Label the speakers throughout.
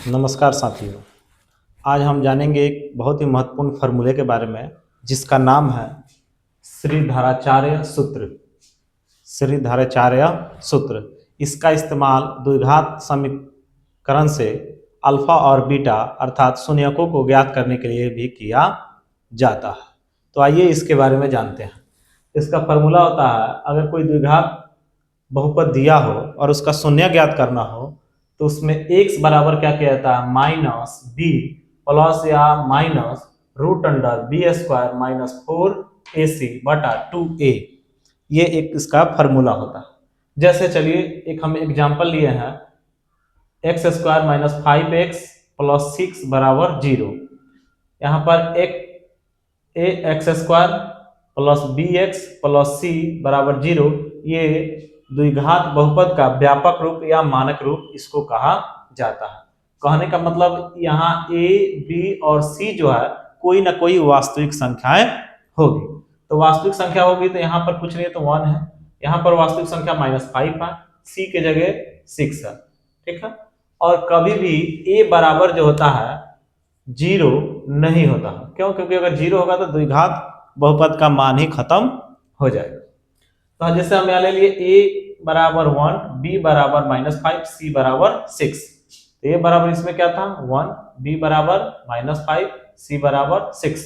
Speaker 1: नमस्कार साथियों। आज हम जानेंगे एक बहुत ही महत्वपूर्ण फार्मूले के बारे में जिसका नाम है श्रीधराचार्य सूत्र। श्रीधराचार्य सूत्र इसका इस्तेमाल द्विघात समीकरण से अल्फा और बीटा अर्थात शून्यकों को ज्ञात करने के लिए भी किया जाता है। तो आइए इसके बारे में जानते हैं। इसका फार्मूला होता है, अगर कोई द्विघात बहुपद दिया हो और उसका शून्य ज्ञात करना हो तो उसमें x बराबर क्या किया जाता है, माइनस बी प्लस या minus root under B square minus 4ac बटा 2a। ये एक इसका फार्मूला होता है। जैसे चलिए एक हम एग्जांपल लिए हैं, x square minus 5x plus 6 बराबर 0। यहाँ पर एक x square plus b x plus c बराबर 0, ये द्विघात बहुपद का व्यापक रूप या मानक रूप इसको कहा जाता है। कहने का मतलब यहाँ ए बी और सी जो है कोई ना कोई वास्तविक संख्याएं होगी। तो वास्तविक संख्या होगी तो यहाँ पर कुछ नहीं है तो 1 है, यहाँ पर वास्तविक संख्या -5 है, सी के जगह 6 है, ठीक है। और कभी भी ए बराबर जो होता है 0 नहीं होता है। क्यों? क्योंकि अगर 0 होगा तो द्विघात बहुपद का मान ही खत्म हो जाएगा। तो जैसे हम यहाँ ले लिए a बराबर 1, b बराबर -5, c बराबर 6। तो a बराबर इसमें क्या था 1, b बराबर -5, c बराबर 6।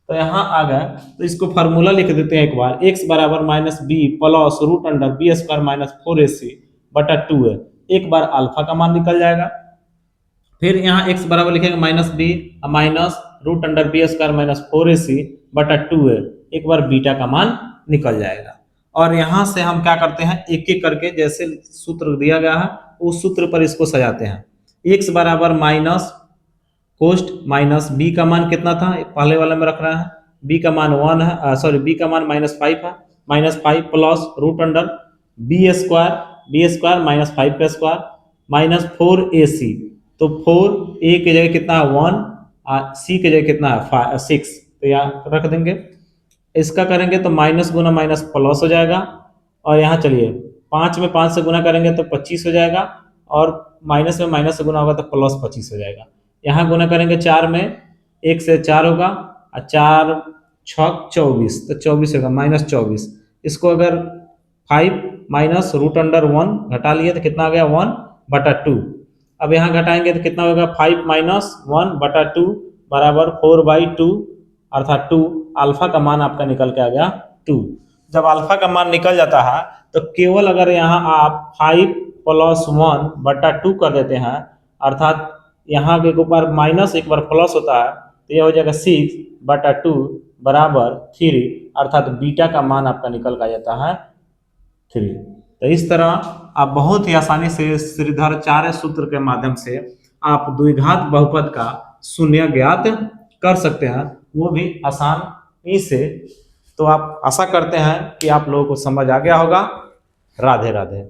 Speaker 1: तो यहाँ आ गया तो इसको फार्मूला लिख देते हैं एक बार। x बराबर -b plus root under B square minus 4ac बटा 2a। एक बार अल्फा का मान निकल जाएगा। फिर यहाँ x बराबर लिखेंगे -b minus root under B square minus 4ac बटा 2a। एक बार बीटा का मान निकल जाएगा। और यहां से हम क्या करते हैं, एक एक करके जैसे सूत्र दिया गया है उस सूत्र पर इसको सजाते हैं। x बराबर माइनस कोष्ट माइनस b का मान कितना था, पहले वाले में रख रहा है, b का मान 1 है, सॉरी b का मान -5 है, -5 plus root under b square minus 5 का स्क्वायर माइनस 4ac। तो 4a की जगह कितना है 1, c की जगह कितना है 6, तो यहाँ रख देंगे। इसका करेंगे तो माइनस गुना माइनस प्लस हो जाएगा। और यहाँ चलिए 5 में 5 से गुना करेंगे तो 25 हो जाएगा, और माइनस में माइनस से गुना होगा तो प्लस 25 हो जाएगा। यहाँ गुना करेंगे 4 में 1 से 4 होगा, और 4 6 24, तो 24 होगा -24। इसको अगर 5 माइनस रूट अंडर 1 घटा लिए तो कितना आ गया 1 बटा 2। अब यहाँ घटाएंगे तो कितना होगा 5 माइनस 1 बटा 2 बराबर 4/2 अर्थात 2। अल्फा का मान आपका निकल के आ गया 2। जब अल्फा का मान निकल जाता है तो केवल अगर यहाँ आप 5 प्लस 1 बटा 2 कर देते हैं, अर्थात यहाँ के ऊपर माइनस एक बार प्लस होता है तो यह हो जाएगा 6 बटा 2 बराबर 3, अर्थात बीटा का मान आपका निकल के आ जाता है 3। तो इस तरह आप बहुत ही आसानी से श्रीधराचार्य सूत्र के माध्यम से आप द्विघात बहुपद का शून्य ज्ञात कर सकते हैं, वो भी आसानी से। तो आप आशा करते हैं कि आप लोगों को समझ आ गया होगा। राधे राधे।